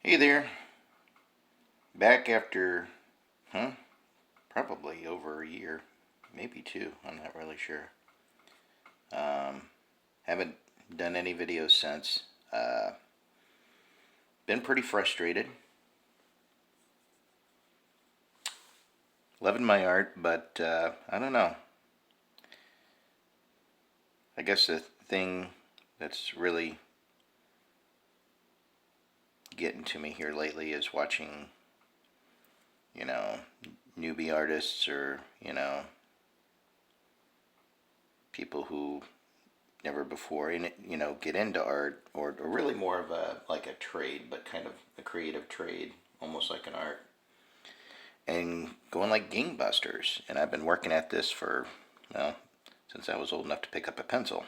Hey there. Back after, probably over a year, maybe two. I'm not really sure. Haven't done any videos since. Been pretty frustrated. Loving my art, but I don't know. I guess the thing that's really getting to me here lately is watching, you know, newbie artists or, people who never before in it, get into art or really more of a like a trade, but kind of a creative trade, almost like an art, and going like gangbusters. And I've been working at this for, well, since I was old enough to pick up a pencil.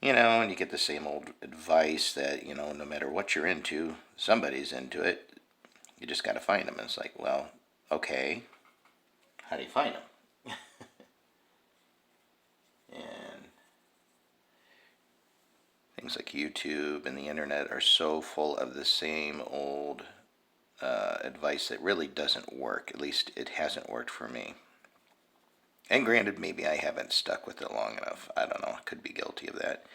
And you get the same old advice that, no matter what you're into, somebody's into it. You just got to find them. And it's like, well, okay, how do you find them? And things like YouTube and the internet are so full of the same old advice that really doesn't work. At least it hasn't worked for me. And granted, maybe I haven't stuck with it long enough. I don't know. I could be guilty of that.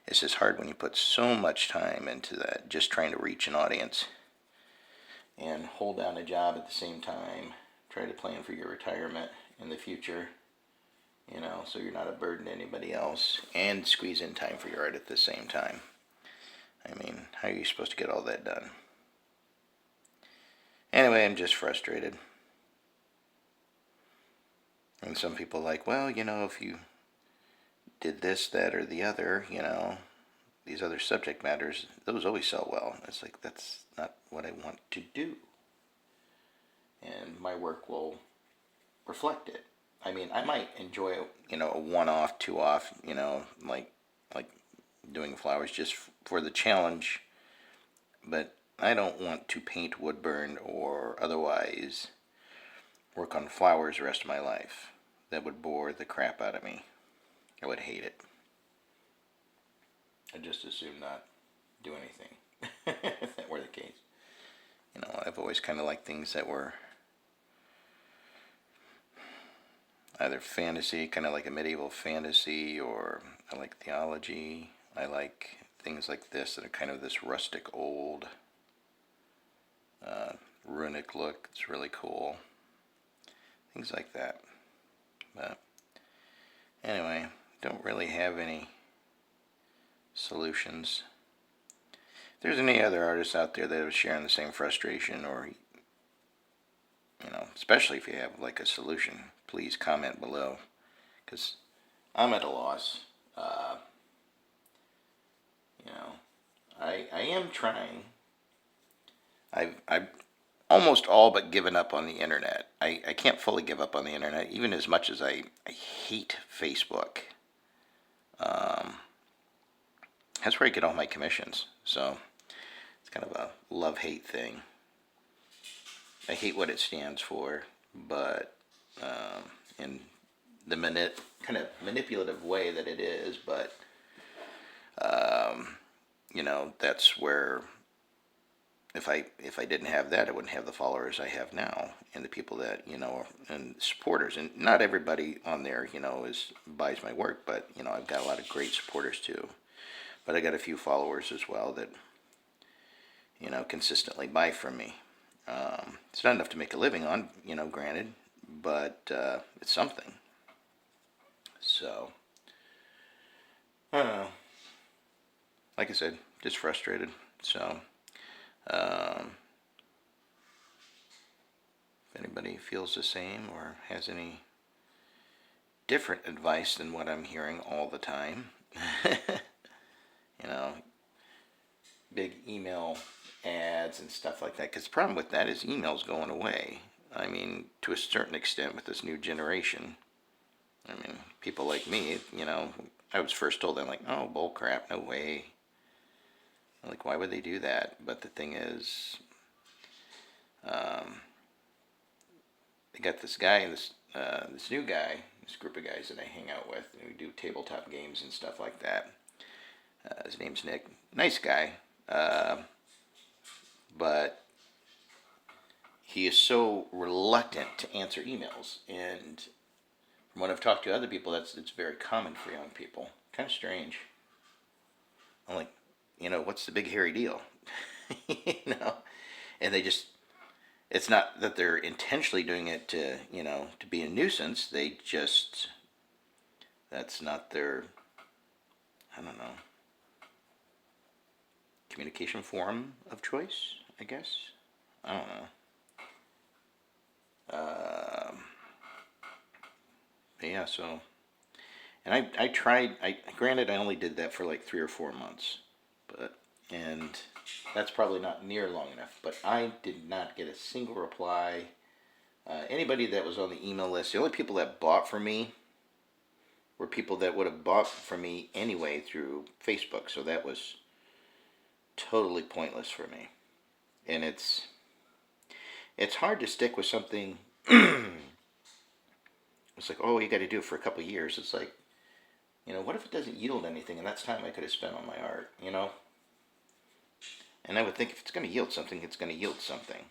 It's just hard when you put so much time into that, just trying to reach an audience and hold down a job at the same time. Try to plan for your retirement in the future, so you're not a burden to anybody else, and squeeze in time for your art at the same time. I mean, how are you supposed to get all that done? Anyway, I'm just frustrated. And some people are like, well, if you did this, that, or the other, these other subject matters, those always sell well. It's like, that's not what I want to do. And my work will reflect it. I mean, I might enjoy, a one-off, two-off, like doing flowers just for the challenge, but I don't want to paint woodburn or otherwise work on flowers the rest of my life. That would bore the crap out of me. I would hate it. I'd just as soon not do anything, if that were the case. I've always kind of liked things that were either fantasy, kind of like a medieval fantasy, or I like theology. I like things like this that are kind of this rustic old runic look. It's really cool. Things like that. But anyway, don't really have any solutions. If there's any other artists out there that are sharing the same frustration, or especially if you have like a solution, please comment below, because I'm at a loss. I am trying. I've almost all but given up on the internet. I can't fully give up on the internet, even as much as I hate Facebook. That's where I get all my commissions. So it's kind of a love-hate thing. I hate what it stands for, but in the kind of manipulative way that it is, but that's where if I didn't have that, I wouldn't have the followers I have now, and the people that and supporters. And not everybody on there buys my work, but I've got a lot of great supporters too. But I got a few followers as well that consistently buy from me. It's not enough to make a living on, granted, but it's something. So I don't know. Like I said, just frustrated. So if anybody feels the same or has any different advice than what I'm hearing all the time, big email ads and stuff like that. Because the problem with that is email's going away. I mean, to a certain extent with this new generation. I mean, people like me, I was first told, I'm like, oh, bull crap, no way. Like, why would they do that? But the thing is, they got this guy, this new guy, this group of guys that I hang out with, and we do tabletop games and stuff like that. His name's Nick. Nice guy. But he is so reluctant to answer emails, and from what I've talked to other people, it's very common for young people. Kind of strange. I'm like, what's the big hairy deal? you know, and they just, it's not that they're intentionally doing it to be a nuisance. They just, that's not their, I don't know, communication form of choice, I guess. I don't know. But yeah, so, and I tried, granted, I only did that for like 3 or 4 months, and that's probably not near long enough, but I did not get a single reply. Anybody that was on the email list, the only people that bought from me were people that would have bought from me anyway through Facebook, so that was totally pointless for me. And it's hard to stick with something. It's like, oh, you got to do it for a couple of years. It's like, what if it doesn't yield anything, and that's time I could have spent on my art, And I would think if it's going to yield something, it's going to yield something.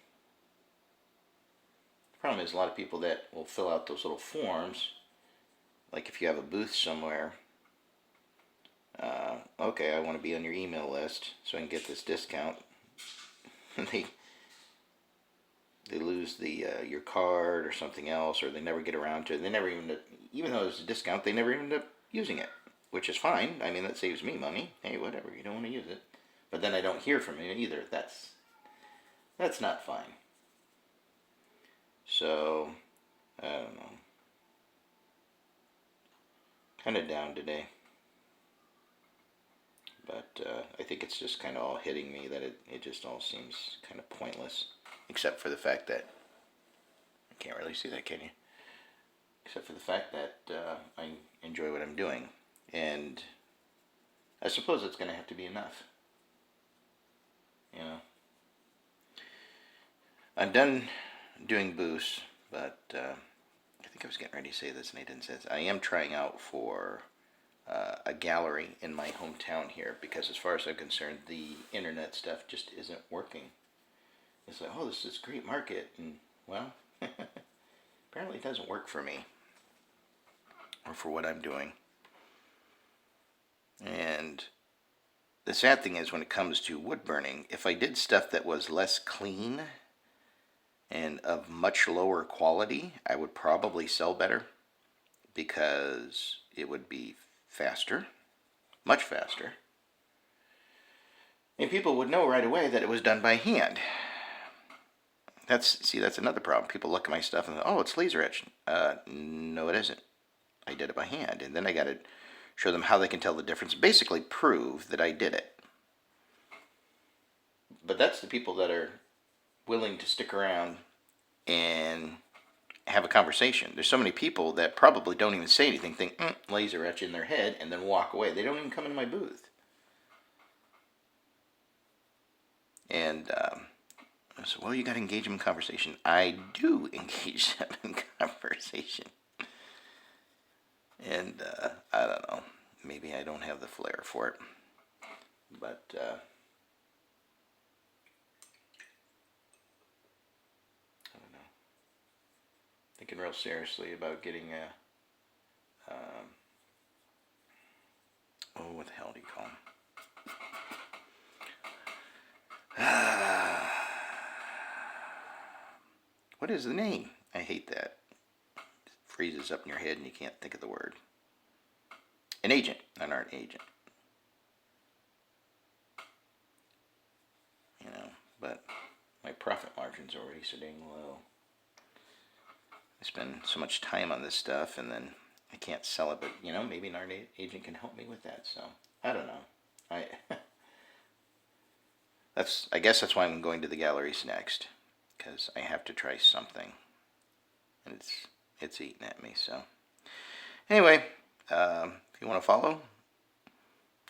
The problem is a lot of people that will fill out those little forms, like if you have a booth somewhere, okay, I want to be on your email list so I can get this discount. they lose your card or something else, or they never get around to it. They never even though it's a discount, they never even end up using it, which is fine. I mean, that saves me money. Hey, whatever, you don't want to use it. But then I don't hear from you either. That's not fine. So, I don't know. Kind of down today. But I think it's just kind of all hitting me that it just all seems kind of pointless. Except for the fact that, I can't really see that, can you? Except for the fact that I enjoy what I'm doing. And I suppose it's going to have to be enough. I'm done doing booths, but I think I was getting ready to say this and I didn't say this. I am trying out for a gallery in my hometown here, because as far as I'm concerned, the internet stuff just isn't working. It's like, oh, this is a great market, and well, apparently it doesn't work for me or for what I'm doing. And the sad thing is, when it comes to wood burning, if I did stuff that was less clean and of much lower quality, I would probably sell better, because it would be faster, much faster, and people would know right away that it was done by hand. That's another problem. People look at my stuff and oh, it's laser etched. No, it isn't. I did it by hand, and then I got to show them how they can tell the difference. Basically, prove that I did it. But that's the people that are willing to stick around and have a conversation. There's so many people that probably don't even say anything, think laser etch in their head, and then walk away. They don't even come into my booth. And so, well, you got to engage them in conversation. I do engage them in conversation. And I don't know. Maybe I don't have the flair for it. But I don't know. Thinking real seriously about getting a what the hell do you call them? What is the name? I hate that. It freezes up in your head and you can't think of the word. An agent, an art agent. But my profit margins are already sitting low. I spend so much time on this stuff, and then I can't sell it, but maybe an art agent can help me with that. So I don't know. I guess that's why I'm going to the galleries next, because I have to try something, and it's eating at me. So anyway, if you want to follow,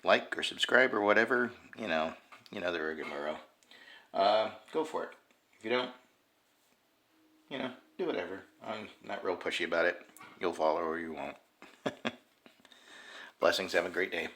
like or subscribe or whatever, the rigmarole. Go for it. If you don't, do whatever. I'm not real pushy about it. You'll follow or you won't. Blessings. Have a great day.